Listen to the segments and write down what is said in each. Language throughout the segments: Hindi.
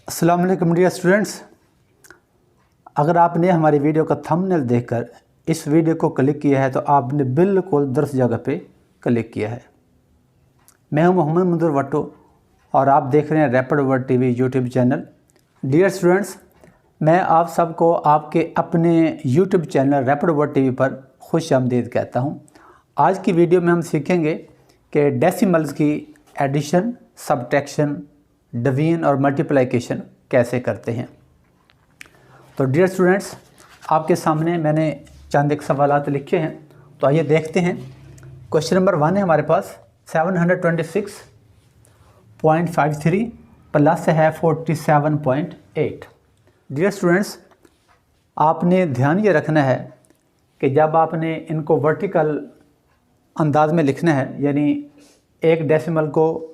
अस्सलाम वालेकुम डियर स्टूडेंट्स। अगर आपने हमारी वीडियो का थंबनेल देखकर इस वीडियो को क्लिक किया है तो आपने बिल्कुल दुरुस्त जगह पे क्लिक किया है। मैं हूं मोहम्मद मुंदर वट्टो और आप देख रहे हैं rapid word TV YouTube channel. Dear students, मैं आप सबको आपके अपने YouTube channel rapid word TV पर खुश आमदीद कहता हूं। आज की वीडियो में हम सीखेंगे कि डेसिमल्स की एडिशन, सब्ट्रैक्शन, डिवीजन और मल्टीप्लिकेशन कैसे करते हैं। तो डियर स्टूडेंट्स, आपके सामने मैंने चंद एक सवालात लिखे हैं, तो आइए देखते हैं। क्वेश्चन नंबर 1 है हमारे पास 726.53 प्लस है 47.8। डियर स्टूडेंट्स, आपने ध्यान ये रखना है कि जब आपने इनको वर्टिकल अंदाज में लिखना है, यानी एक डेसिमल को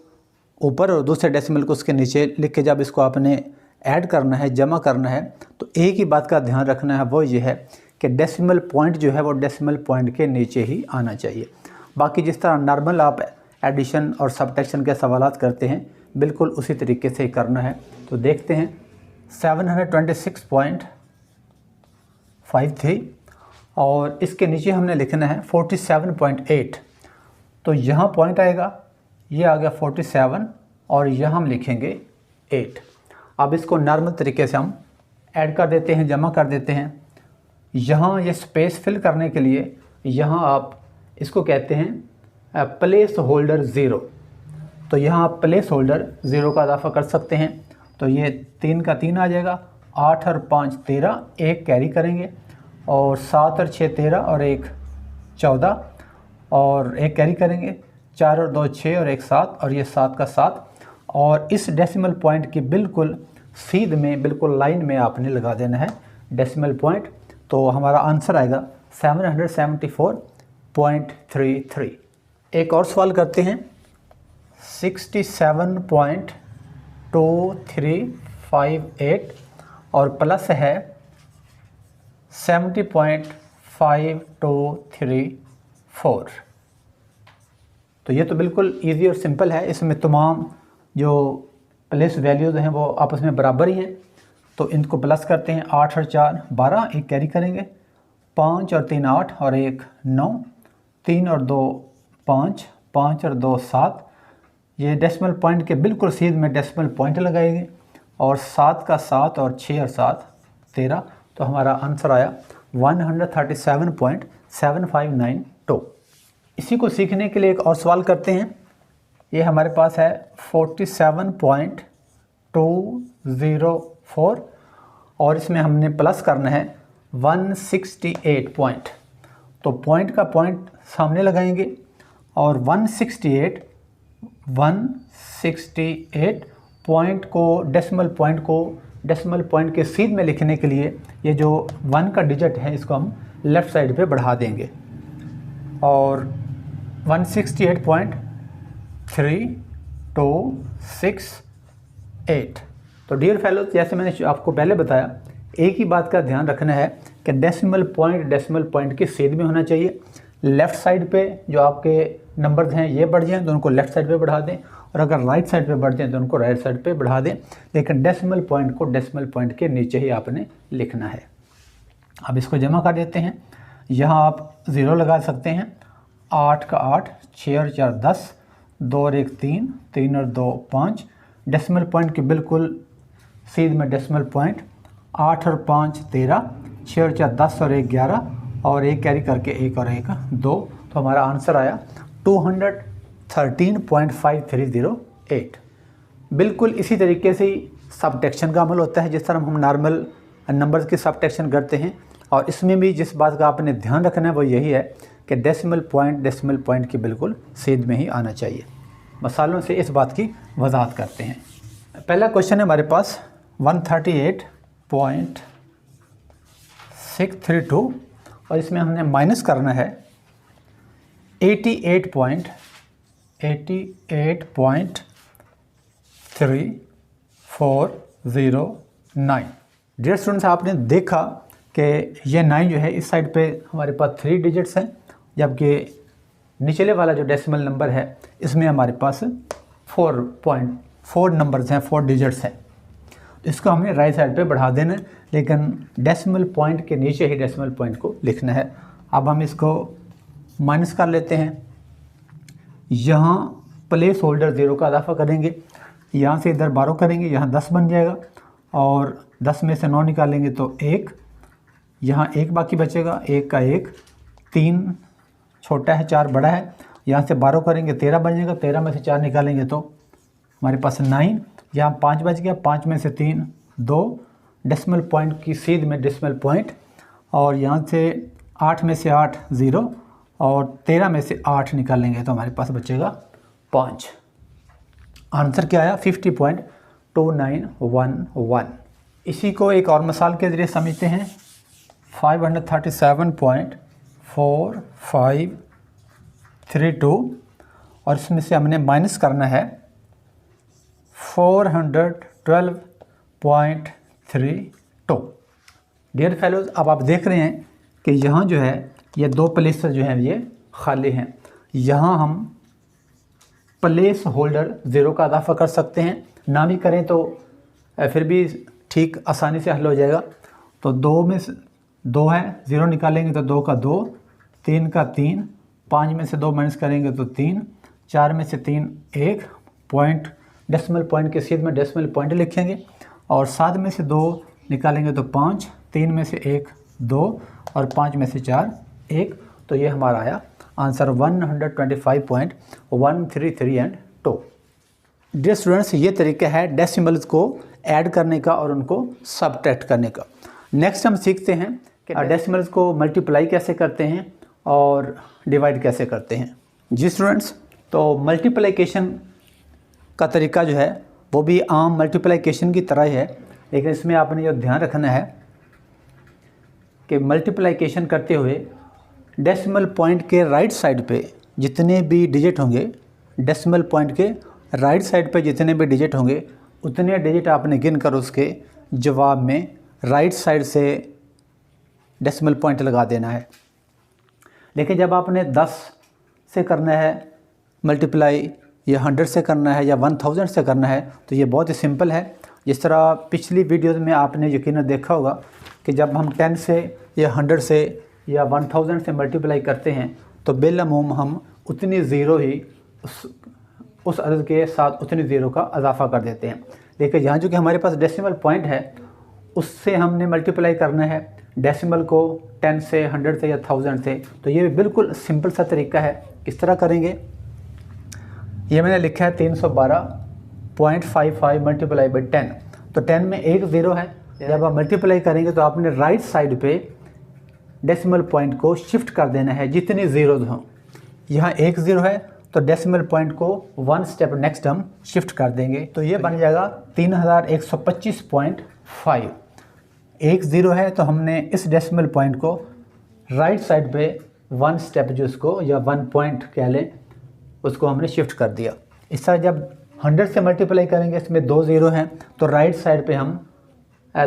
ऊपर और दूसरे डेसिमल को उसके नीचे लिख के जब इसको आपने ऐड करना है, जमा करना है, तो एक ही बात का ध्यान रखना है, वो ये है कि डेसिमल पॉइंट जो है वो डेसिमल पॉइंट के नीचे ही आना चाहिए। बाकी जिस तरह नॉर्मल आप एडिशन और सब्ट्रैक्शन के सवालात करते हैं, बिल्कुल उसी तरीके से ही करना है। तो देखते हैं 726.53 और इसके नीचे हमने लिखना है 47.8। तो यहाँ पॉइंट आएगा, ये आ गया 47 और यहाँ हम लिखेंगे 8। अब इसको नॉर्मल तरीके से हम ऐड कर देते हैं, जमा कर देते हैं। यहाँ ये स्पेस फिल करने के लिए यहाँ आप इसको कहते हैं प्लेस होल्डर 0। तो यहाँ आप प्लेस होल्डर 0 का इजाफा कर सकते हैं। तो ये 3 का 3 आ जाएगा, 8 और 5 13, 1 कैरी करेंगे और 7 और 6 13 और 1 14 और 1 कैरी करेंगे, 4 और 2 6 और 1 7 और ये 7 का 7। और इस डेसिमल पॉइंट की बिल्कुल सीध में, बिल्कुल लाइन में आपने लगा देना है डेसिमल पॉइंट। तो हमारा आंसर आएगा 774.33। एक और सवाल करते हैं 67.2358 और प्लस है 70.5234। तो ये तो बिल्कुल इजी और सिंपल है। इसमें तमाम जो प्लेस वैल्यूज़ हैं वो आपस में बराबर ही हैं। तो इनको प्लस करते हैं, 8 और 4 12, 1 कैरी करेंगे, 5 और 3 8 और 1 9, 3 और 2 5, 5 और 2 7। ये डेसिमल पॉइंट के बिल्कुल सीध में डेसिमल पॉइंट लगाएंगे और 7 का 7 और 6 और 7 13। तो हमारा आंसर आया 137.7592। इसी को सीखने के लिए एक और सवाल करते हैं। ये हमारे पास है 47.204 और इसमें हमने प्लस करना है 168 पॉइंट। तो पॉइंट का पॉइंट सामने लगाएंगे और 168 पॉइंट को डेसिमल पॉइंट के सीध में लिखने के लिए ये जो 1 का डिजिट है इसको हम लेफ़्ट साइड पे बढ़ा देंगे और 168.3268। तो डियर फेलो, जैसे मैंने आपको पहले बताया, एक ही बात का ध्यान रखना है कि डेसिमल पॉइंट की सीध में होना चाहिए। लेफ़्ट साइड पे जो आपके नंबर्स हैं ये बढ़ जाएं तो उनको लेफ़्ट साइड पे बढ़ा दें, और अगर राइट साइड पे बढ़ जाएं तो उनको राइट साइड पे बढ़ा दें। लेकिन डेसिमल पॉइंट को डेसिमल पॉइंट के नीचे ही आपने लिखना है। अब इसको जमा कर देते हैं। यहाँ आप 0 लगा सकते हैं, 8 का 8, 6 और 4 10, 2 और 1 3, 3 और 2 5। डेसिमल पॉइंट के बिल्कुल सीध में डेसिमल पॉइंट, 8 और 5 13, 6 और 4 10 और 1 11 और 1 कैरी करके 1 और 1 2। तो हमारा आंसर आया 213.5308। बिल्कुल इसी तरीके से ही सब्ट्रैक्शन का अमल होता है, जिस तरह हम नॉर्मल नंबर्स की सब्ट्रैक्शन करते हैं। और इसमें भी जिस बात का आपने ध्यान रखना है वो यही है कि डेसिमल पॉइंट की बिल्कुल सीध में ही आना चाहिए। मसालों से इस बात की वजाहत करते हैं। पहला क्वेश्चन है हमारे पास 138.632 और इसमें हमने माइनस करना है 88.3409। डियर स्टूडेंट्स, आपने देखा कि ये 9 जो है इस साइड पे हमारे पास 3 डिजिट्स हैं, जबकि निचले वाला जो डेसिमल नंबर है इसमें हमारे पास 4 नंबर्स हैं, 4 डिजिट्स हैं। इसको हमने राइट साइड पे बढ़ा देना है, लेकिन डेसिमल पॉइंट के नीचे ही डेसिमल पॉइंट को लिखना है। अब हम इसको माइनस कर लेते हैं। यहाँ प्लेस होल्डर 0 का इजाफा करेंगे, यहाँ से इधर 12 करेंगे, यहाँ 10 बन जाएगा और 10 में से 9 निकालेंगे तो 1, यहाँ 1 बाकी बचेगा, 1 का 1, 3 छोटा है 4 बड़ा है, यहाँ से 12 करेंगे 13 बन जाएगा, 13 में से 4 निकालेंगे तो हमारे पास 9, यहाँ 5 बच गया, 5 में से 3 2, डेसिमल पॉइंट की सीध में डेसिमल पॉइंट, और यहाँ से 8 में से 8 0 और 13 में से 8 निकालेंगे तो हमारे पास बचेगा 5। आंसर क्या आया? 50.2911। इसी को एक और मिसाल के ज़रिए समझते हैं। 537.4532 और इसमें से हमने माइनस करना है 412.32। डियर फेलोज, अब आप देख रहे हैं कि यहाँ जो है ये 2 प्लेसेस जो हैं ये खाली हैं। यहाँ हम प्लेस होल्डर 0 का इजाफा कर सकते हैं, ना भी करें तो फिर भी ठीक आसानी से हल हो जाएगा। तो 2 में से 2 है, 0 निकालेंगे तो 2 का 2, 3 का 3, 5 में से 2 माइनस करेंगे तो 3, 4 में से 3 1, पॉइंट डेसिमल पॉइंट के सीध में डेसिमल पॉइंट लिखेंगे, और 7 में से 2 निकालेंगे तो 5, 3 में से 1 2 और 5 में से 4 1। तो ये हमारा आया आंसर 125.133 डियर स्टूडेंट्स, ये तरीका है डेसिमल्स को ऐड करने का और उनको सबट्रैक्ट करने का। नेक्स्ट हम सीखते हैं कि डेसिमल्स को मल्टीप्लाई कैसे करते हैं और डिवाइड कैसे करते हैं। जी स्टूडेंट्स, तो मल्टीप्लिकेशन का तरीका जो है वो भी आम मल्टीप्लिकेशन की तरह ही है, लेकिन इसमें आपने जो ध्यान रखना है कि मल्टीप्लिकेशन करते हुए डेसिमल पॉइंट के राइट साइड पे जितने भी डिजिट होंगे, डेसिमल पॉइंट के राइट साइड पे जितने भी डिजिट होंगे उतने डिजिट आपने गिन कर उसके जवाब में राइट साइड से डेसिमल पॉइंट लगा देना है। लेकिन जब आपने 10 से करना है मल्टीप्लाई, या 100 से करना है, या 1000 से करना है, तो ये बहुत ही सिंपल है। जिस तरह पिछली वीडियोज़ में आपने यकीनन देखा होगा कि जब हम 10 से या 100 से या 1000 से मल्टीप्लाई करते हैं तो बिलअमूम हम उतनी ज़ीरो ही उस अदद के साथ उतनी ज़ीरो का इजाफा कर देते हैं। लेकिन यहाँ जो कि हमारे पास डेसिमल पॉइंट है उससे हमने मल्टीप्लाई करना है डेसिमल को 10 से, 100 से या 1000 से। तो ये बिल्कुल सिंपल सा तरीका है। किस तरह करेंगे, ये मैंने लिखा है 312.55 मल्टीप्लाई बाई 10। तो 10 में एक ज़ीरो है, जब आप मल्टीप्लाई करेंगे तो आपने राइट साइड पे डेसिमल पॉइंट को शिफ्ट कर देना है जितनी ज़ीरोज़ हों। यहाँ एक ज़ीरो है तो डेसिमल पॉइंट को 1 स्टेप नेक्स्ट हम शिफ्ट कर देंगे, तो ये बन जाएगा 3125.5। एक ज़ीरो है तो हमने इस डेसिमल पॉइंट को राइट साइड पे 1 स्टेप जो उसको या 1 पॉइंट कह लें उसको हमने शिफ्ट कर दिया। इस तरह जब 100 से मल्टीप्लाई करेंगे, इसमें 2 ज़ीरो हैं तो राइट साइड पे हम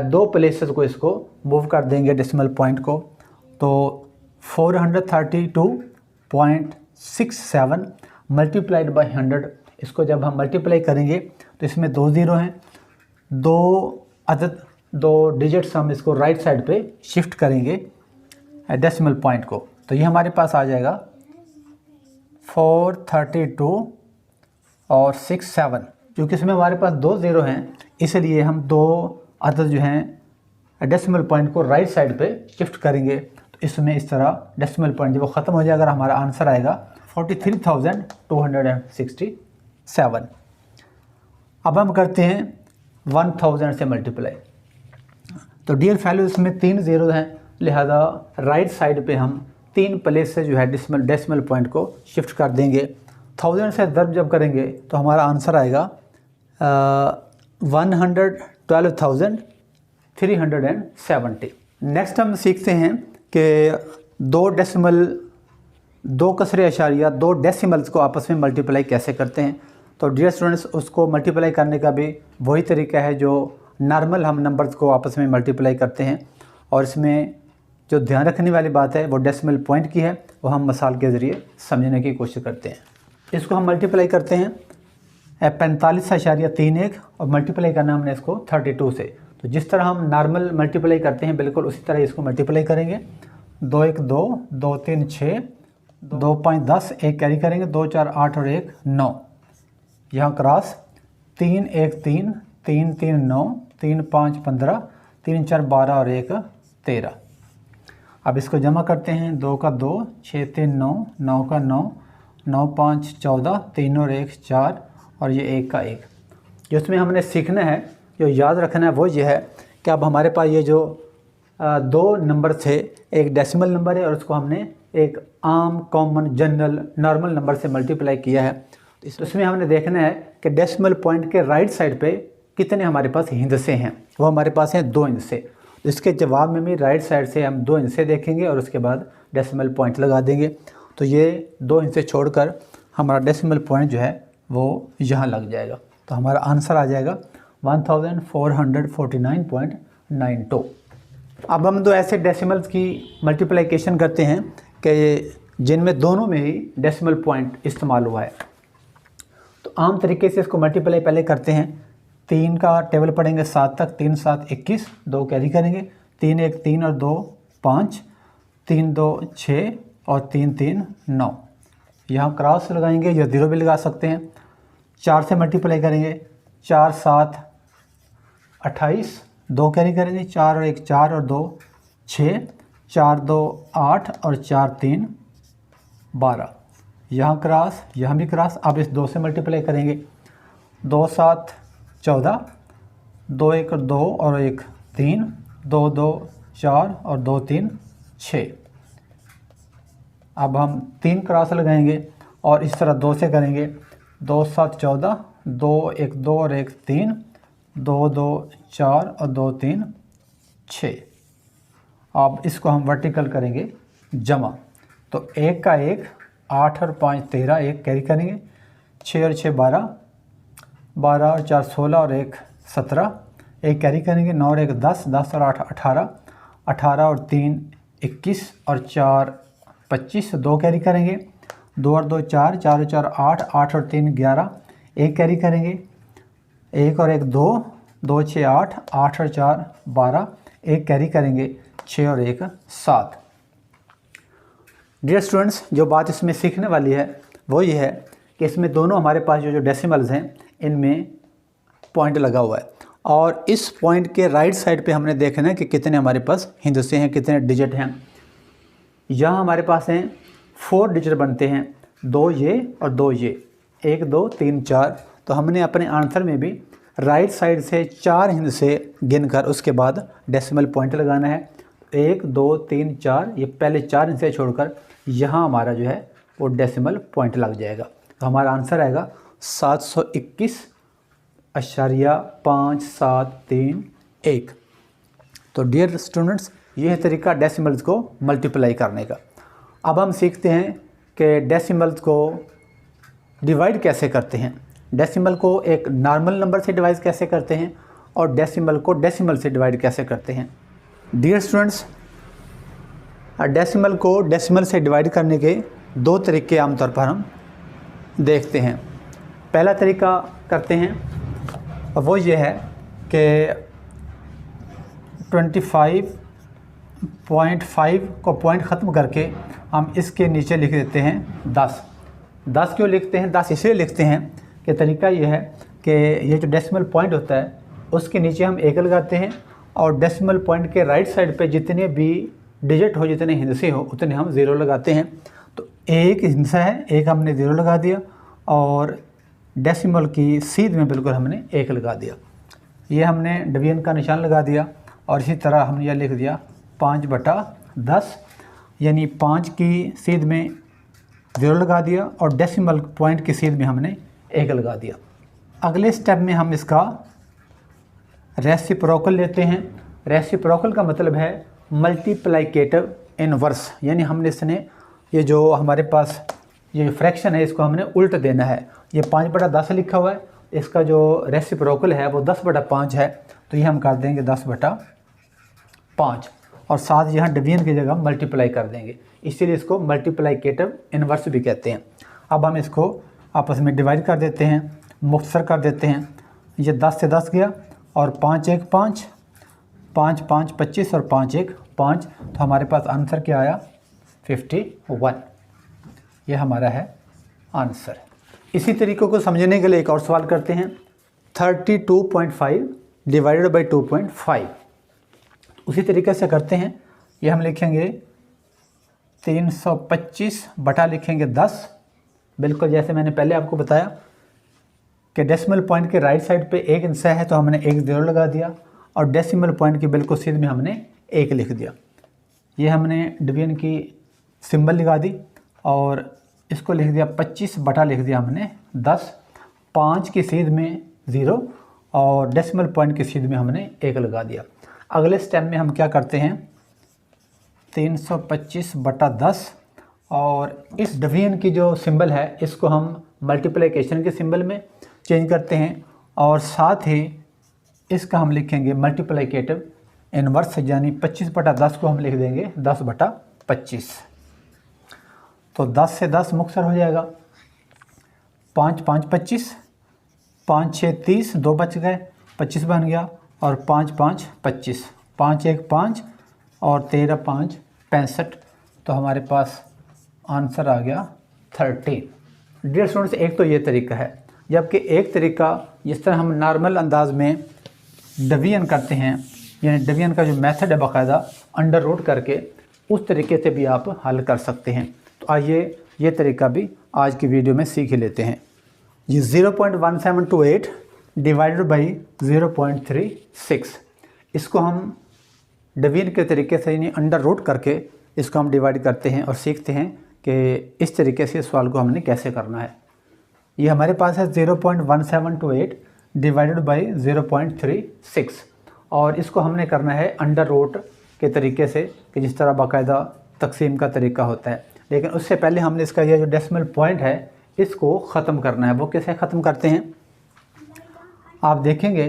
2 प्लेसेस को इसको मूव कर देंगे डेसिमल पॉइंट को। तो 432.67 मल्टीप्लाइड बाई 100, इसको जब हम मल्टीप्लाई करेंगे तो इसमें 2 ज़ीरो हैं, 2 डिजिट्स हम इसको राइट साइड पे शिफ्ट करेंगे डेसिमल पॉइंट को। तो ये हमारे पास आ जाएगा 432 और 67। क्योंकि इसमें हमारे पास 2 ज़ीरो हैं इसलिए हम 2 अदद जो हैं डेसिमल पॉइंट को राइट साइड पे शिफ्ट करेंगे। तो इसमें इस तरह डेसिमल पॉइंट जब वो ख़त्म हो जाएगा हमारा आंसर आएगा 43,267। अब हम करते हैं 1000 से मल्टीप्लाई। तो डियर फैलो इसमें 3 ज़ीरो हैं, लिहाजा राइट साइड पे हम 3 प्लेस से जो है डेसिमल पॉइंट को शिफ्ट कर देंगे। 1000 से दर्ब जब करेंगे तो हमारा आंसर आएगा 112,370। नेक्स्ट हम सीखते हैं कि 2 कसरे अशारिया 2 डेसिमल्स को आपस में मल्टीप्लाई कैसे करते हैं। तो डियर स्टूडेंट्स, उसको मल्टीप्लाई करने का भी वही तरीका है जो नॉर्मल हम नंबर्स को आपस में मल्टीप्लाई करते हैं। और इसमें जो ध्यान रखने वाली बात है वो डेसिमल पॉइंट की है, वो हम मिसाल के ज़रिए समझने की कोशिश करते हैं। इसको हम मल्टीप्लाई करते हैं 45.31 और मल्टीप्लाई करना हमने इसको 32 से। तो जिस तरह हम नॉर्मल मल्टीप्लाई करते हैं बिल्कुल उसी तरह इसको मल्टीप्लाई करेंगे। 2 1 2, 2 3 6, 2 5 10, 1 कैरी करेंगे, 2 4 8 और 1 9, यहाँ क्रॉस 3 1 3, 3 3 9, 3 5 15, 3 4 12 और 1 13। अब इसको जमा करते हैं। 2 का 2, 6 3 9, 9 का 9, 9 5 14, 3 और 1 4 और ये 1 का 1। जो इसमें हमने सीखना है, जो याद रखना है वो ये है कि अब हमारे पास ये जो दो नंबर थे, एक डेसिमल नंबर है और उसको हमने एक आम कॉमन जनरल नॉर्मल नंबर से मल्टीप्लाई किया है। तो इसमें हमने देखना है कि डेसिमल पॉइंट के राइट साइड पे कितने हमारे पास हिंदसे हैं। वो हमारे पास हैं 2 हिंदसे। तो इसके जवाब में भी राइट साइड से हम 2 हिंदसे देखेंगे और उसके बाद डेसिमल पॉइंट लगा देंगे। तो ये 2 हिंदसे छोड़कर हमारा डेसिमल पॉइंट जो है वो यहाँ लग जाएगा। तो हमारा आंसर आ जाएगा 1449.92। अब हम दो ऐसे डेसिमल्स की मल्टीप्लिकेशन करते हैं कि जिनमें दोनों में ही डेसिमल पॉइंट इस्तेमाल हुआ है। तो आम तरीके से इसको मल्टीप्लाई पहले करते हैं। 3 का टेबल पढ़ेंगे 7 तक, 3 7 21, 2 कैरी करेंगे, 3 1 3 और 2 5, 3 2 6 और 3 3 9, यहाँ क्रॉस लगाएंगे या 0 भी लगा सकते हैं। 4 से मल्टीप्लाई करेंगे, 4 7 28, 2 कैरी करेंगे, 4 और 1 4 और 2 6, 4 2 8 और 4 3 12, यहाँ क्रॉस, यहाँ भी क्रॉस। अब इस 2 से मल्टीप्लाई करेंगे, 2 7 14, 2 1 2 और 1 3, 2 2 4 और 2 3 6। अब हम 3 क्रॉस लगाएंगे और इस तरह 2 से करेंगे, 2 7 14, 2 1 2 और 1 3, 2 2 4 और 2 3 6। अब इसको हम वर्टिकल करेंगे जमा। तो 1 का 1, 8 और 5 13, 1 कैरी करेंगे, 6 और 6 12, 12 और 4 16 और 1 17, 1 कैरी करेंगे, 9 और 1 10, 10 और 8 18, 18 और 3 21 और 4 25, 2 कैरी करेंगे, 2 और 2 4, 4 और 4 8, 8 और 3 11, 1 कैरी करेंगे, 1 और 1 2, 2 6 8, 8 और 4 12, 1 कैरी करेंगे, 6 और 1 7। डियर स्टूडेंट्स, जो बात इसमें सीखने वाली है वो ये है कि इसमें दोनों हमारे पास जो डेसिमल्स हैं इनमें पॉइंट लगा हुआ है और इस पॉइंट के राइट साइड पे हमने देखना है कि कितने हमारे पास हिंदसे हैं, कितने डिजिट हैं। यहाँ हमारे पास हैं 4 डिजिट बनते हैं, 2 ये और 2 ये, 1 2 3 4। तो हमने अपने आंसर में भी राइट साइड से 4 हिंदसे गिनकर उसके बाद डेसिमल पॉइंट लगाना है। 1 2 3 4, ये पहले 4 हिंदसे छोड़कर यहाँ हमारा जो है वो डेसिमल पॉइंट लग जाएगा। तो हमारा आंसर आएगा 721.5731। तो डियर स्टूडेंट्स, ये है तरीका डेसिमल्स को मल्टीप्लाई करने का। अब हम सीखते हैं कि डेसिमल्स को डिवाइड कैसे करते हैं, डेसिमल को एक नॉर्मल नंबर से डिवाइड कैसे करते हैं और डेसिमल को डेसिमल से डिवाइड कैसे करते हैं। डियर स्टूडेंट्स, डेसिमल को डेसिमल से डिवाइड करने के 2 तरीके आमतौर पर हम देखते हैं। पहला तरीका करते हैं वो ये है कि 25.5 को पॉइंट ख़त्म करके हम इसके नीचे लिख देते हैं 10। 10 क्यों लिखते हैं? 10 इसलिए लिखते हैं कि तरीका ये है कि ये जो डेसिमल पॉइंट होता है उसके नीचे हम 1 लगाते हैं और डेसिमल पॉइंट के राइट साइड पे जितने भी डिजिट हो, जितने हिंदसे हो, उतने हम 0 लगाते हैं। तो 1 हिंसा है, 1 हमने 0 लगा दिया और डेसिमल की सीध में बिल्कुल हमने 1 लगा दिया। ये हमने डिवीजन का निशान लगा दिया और इसी तरह हमने यह लिख दिया 5/10, यानी 5 की सीध में 0 लगा दिया और डेसिमल पॉइंट की सीध में हमने 1 लगा दिया। अगले स्टेप में हम इसका रेसिप्रोकल लेते हैं। रेसिप्रोकल का मतलब है मल्टीप्लिकेटिव इनवर्स, यानी हमने इसने ये जो हमारे पास ये फ्रैक्शन है इसको हमने उल्ट देना है। ये 5/10 लिखा हुआ है, इसका जो रेसिप्रोकल है वो 10/5 है, तो ये हम कर देंगे 10/5 और साथ यहाँ डिवीजन की जगह मल्टीप्लाई कर देंगे, इसीलिए इसको मल्टीप्लिकेटिव इनवर्स भी कहते हैं। अब हम इसको आपस में डिवाइड कर देते हैं। मुख्तसर कर देते हैं। ये 10 से 10 गया और 5 1 5, 5 5 25 और 5 1 5, तो हमारे पास आंसर क्या आया 51। ये हमारा है आंसर। इसी तरीक़े को समझने के लिए एक और सवाल करते हैं। 32.5 डिवाइडेड बाई 2.5, उसी तरीके से करते हैं। ये हम लिखेंगे 325 बटा लिखेंगे 10, बिल्कुल जैसे मैंने पहले आपको बताया कि डेसिमल पॉइंट के राइट साइड पे 1 इंच है तो हमने 1 0 लगा दिया और डेसिमल पॉइंट की बिल्कुल सीध में हमने 1 लिख दिया। ये हमने डिवीजन की सिंबल लगा दी और इसको लिख दिया 25 बटा लिख दिया हमने 10, 5 की सीध में 0 और डेसिमल पॉइंट की सीध में हमने 1 लगा दिया। अगले स्टेप में हम क्या करते हैं 325 बटा 10 और इस डिवीजन की जो सिंबल है इसको हम मल्टीप्लिकेशन के सिंबल में चेंज करते हैं और साथ ही इसका हम लिखेंगे मल्टीप्लिकेटिव इन्वर्स, यानी 25 बटा 10 को हम लिख देंगे 10 बटा 25। तो 10 से 10 मुख्तसर हो जाएगा, 5 5 25, 5 6 30, 2 बच गए, 25 बन गया और 5 5 25, 5 1 5 और 13 5 65, तो हमारे पास आंसर आ गया 13। डियर स्टूडेंट्स, एक तो ये तरीका है, जबकि एक तरीका जिस तरह हम नॉर्मल अंदाज में डिवीजन करते हैं, यानी डिवीजन का जो मेथड है बाकायदा अंडर रूट करके, उस तरीके से भी आप हल कर सकते हैं। तो आइए ये तरीका भी आज की वीडियो में सीख ही लेते हैं। ये 0.1728 डिवाइडेड बाई 0.36, इसको हम डिवीजन के तरीके से यानी अंडर रूट करके इसको हम डिवाइड करते हैं और सीखते हैं कि इस तरीके से सवाल को हमने कैसे करना है। ये हमारे पास है 0.1728 डिवाइडेड बाई 0.36 और इसको हमने करना है अंडर रूट के तरीके से कि जिस तरह बाकायदा तकसीम का तरीका होता है। लेकिन उससे पहले हमने इसका ये जो डेसिमल पॉइंट है इसको ख़त्म करना है। वो कैसे ख़त्म करते हैं, आप देखेंगे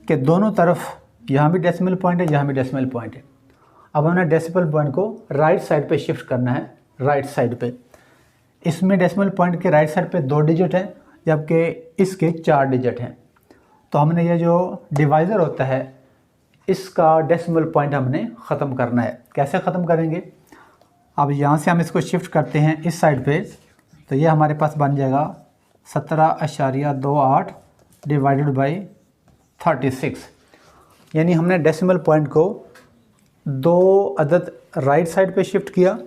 कि दोनों तरफ यहाँ भी डेसिमल पॉइंट है, यहाँ भी डेसिमल पॉइंट है। अब हमने डेसिमल पॉइंट को राइट साइड पे शिफ्ट करना है, राइट साइड पे। इसमें डेसिमल पॉइंट के राइट साइड पे 2 डिजिट हैं जबकि इसके 4 डिजिट हैं। तो हमने ये जो डिवाइज़र होता है इसका डेसिमल पॉइंट हमने ख़त्म करना है। कैसे ख़त्म करेंगे, अब यहाँ से हम इसको शिफ्ट करते हैं इस साइड पे, तो ये हमारे पास बन जाएगा 17.28 डिवाइडेड बाई 36, यानी हमने डेसिमल पॉइंट को 2 अदद राइट साइड पे शिफ्ट किया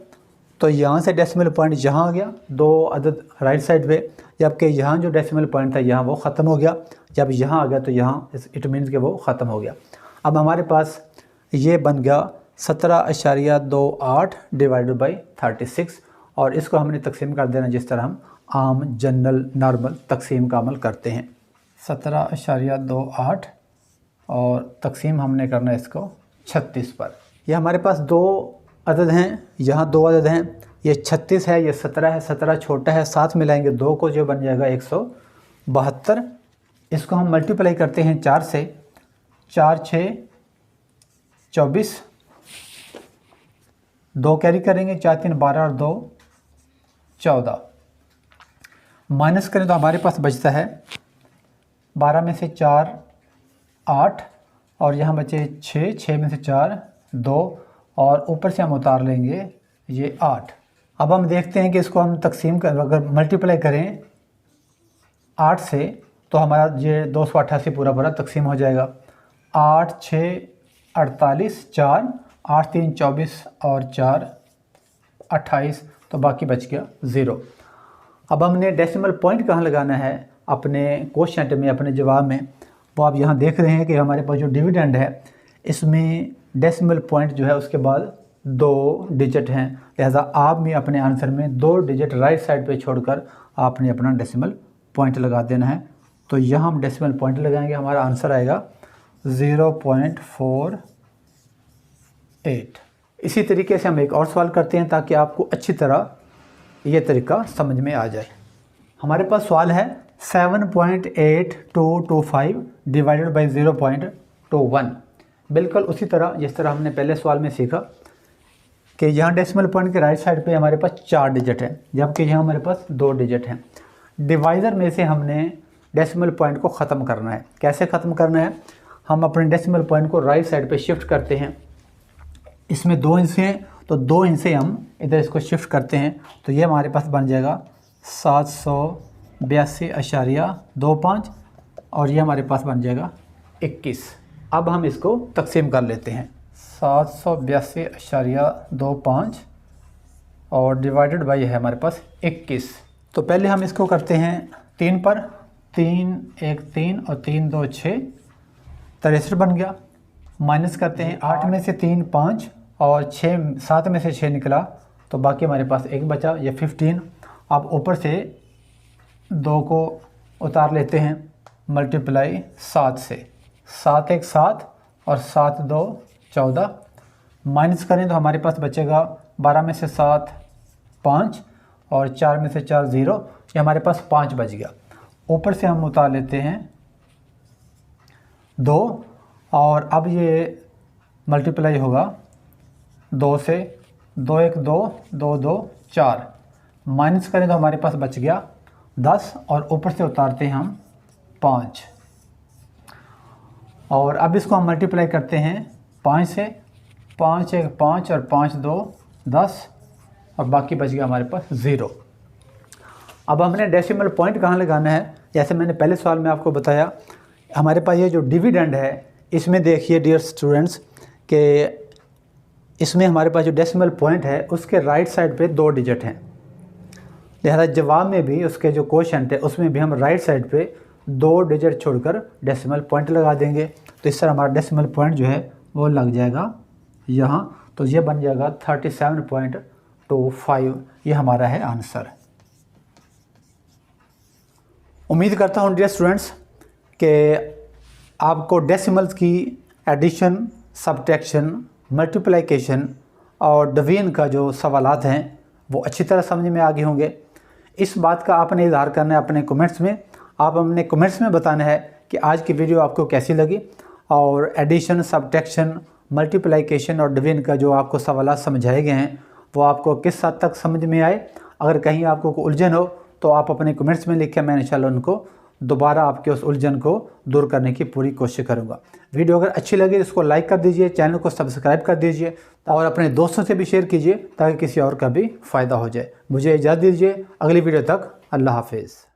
तो यहाँ से डेसिमल पॉइंट यहाँ आ गया 2 अदद राइट साइड पे, जबकि यहाँ जो डेसिमल पॉइंट था यहाँ वो ख़त्म हो गया। जब यहाँ आ गया तो यहाँ इट मीन्स कि वो ख़त्म हो गया। अब हमारे पास ये बन गया 17.28 डिवाइडेड बाई 36 और इसको हमने तकसीम कर देना जिस तरह हम आम जनरल नॉर्मल तकसीम का अमल करते हैं। 17.28 और तकसीम हमने करना है इसको 36 पर। ये हमारे पास 2 अदद हैं, यहाँ 2 अदद हैं, ये 36 है, ये 17 है। 17 छोटा है, साथ मिलाएंगे 2 को, जो बन जाएगा 172। इसको हम मल्टीप्लाई करते हैं 4 से, 4 6 24, 2 कैरी करेंगे, 4 3 12 और 2 14। माइनस करें तो हमारे पास बचता है 12 में से 4 8 और यहाँ बचे 6, 6 में से 4 2 और ऊपर से हम उतार लेंगे ये 8। अब हम देखते हैं कि इसको हम तकसीम कर, अगर मल्टीप्लाई करें 8 से तो हमारा ये 288 पूरा तकसीम हो जाएगा। 8 6 48, 4 8 3 24 और 4 28, तो बाकी बच गया 0। अब हमने डेसिमल पॉइंट कहाँ लगाना है अपने क्वेश्चन में, अपने जवाब में, वो आप यहाँ देख रहे हैं कि हमारे पास जो डिविडेंड है इसमें डेसिमल पॉइंट जो है उसके बाद 2 डिजिट हैं, लिहाजा आप भी अपने आंसर में 2 डिजिट राइट साइड पे छोड़कर आपने अपना डेसिमल पॉइंट लगा देना है। तो यहाँ हम डेसिमल पॉइंट लगाएंगे, हमारा आंसर आएगा 0.48। इसी तरीके से हम एक और सवाल करते हैं ताकि आपको अच्छी तरह ये तरीका समझ में आ जाए। हमारे पास सवाल है 7.8225 डिवाइडेड बाई 0.21। बिल्कुल उसी तरह जिस तरह हमने पहले सवाल में सीखा कि यहाँ डेसिमल पॉइंट के राइट साइड पे हमारे पास 4 डिजिट है जबकि यहाँ हमारे पास 2 डिजिट हैं। डिवाइज़र में से हमने डेसिमल पॉइंट को ख़त्म करना है। कैसे ख़त्म करना है, हम अपने डेसिमल पॉइंट को राइट साइड पे शिफ्ट करते हैं। इसमें 2 हिस्से हैं तो 2 हिस्से हम इधर इसको शिफ्ट करते हैं, तो ये हमारे पास बन जाएगा 782.25 और ये हमारे पास बन जाएगा 21। अब हम इसको तकसीम कर लेते हैं। 782.25 और डिवाइडेड बाई है हमारे पास 21। तो पहले हम इसको करते हैं 3 पर, 3 1 3 और 3 2 6, 63 बन गया। माइनस करते हैं 8 में से 3 5 और 7 में से 6 निकला, तो बाकी हमारे पास 1 बचा, ये 15। अब ऊपर से 2 को उतार लेते हैं, मल्टीप्लाई 7 से, 7 1 7 और 7 2 14। माइनस करें तो हमारे पास बचेगा 12 में से 7 5 और 4 में से 4 0, ये हमारे पास 5 बच गया। ऊपर से हम उतार लेते हैं 2 और अब ये मल्टीप्लाई होगा 2 से, 2 1 2 2 2 4। माइनस करें तो हमारे पास बच गया 10 और ऊपर से उतारते हैं हम 5। और अब इसको हम मल्टीप्लाई करते हैं 5 से, 5 1 5 और 5 2 10 और बाकी बच गया हमारे पास 0। अब हमने डेसिमल पॉइंट कहाँ लगाना है, जैसे मैंने पहले सवाल में आपको बताया, हमारे पास ये जो डिविडेंड है इसमें देखिए डियर स्टूडेंट्स कि इसमें हमारे पास जो डेसिमल पॉइंट है उसके राइट साइड पे 2 डिजिट हैं। लिहाजा जवाब में भी उसके जो क्वोशंट है उसमें भी हम राइट साइड पे 2 डिजिट छोड़कर डेसिमल पॉइंट लगा देंगे, तो इस तरह हमारा डेसिमल पॉइंट जो है वो लग जाएगा यहाँ। तो ये बन जाएगा 37.25, ये हमारा है आंसर। उम्मीद करता हूँ डियर स्टूडेंट्स कि आपको डेसिमल्स की एडिशन, सब्ट्रैक्शन, मल्टीप्लिकेशन और डिवीजन का जो सवालात हैं वो अच्छी तरह समझ में आ गए होंगे। इस बात का आपने इजहार करना है अपने कमेंट्स में। आप अपने कमेंट्स में बताना है कि आज की वीडियो आपको कैसी लगी और एडिशन, सब्ट्रैक्शन, मल्टीप्लिकेशन और डिवीजन का जो आपको सवालात समझाए गए हैं वो आपको किस हद तक समझ में आए। अगर कहीं आपको कोई उलझन हो तो आप अपने कमेंट्स में लिखें, मैं इंशाल्लाह उनको दोबारा आपके उस उलझन को दूर करने की पूरी कोशिश करूंगा। वीडियो अगर अच्छी लगे तो इसको लाइक कर दीजिए, चैनल को सब्सक्राइब कर दीजिए और अपने दोस्तों से भी शेयर कीजिए ताकि किसी और का भी फ़ायदा हो जाए। मुझे इजाज़त दीजिए, अगली वीडियो तक अल्लाह हाफिज़।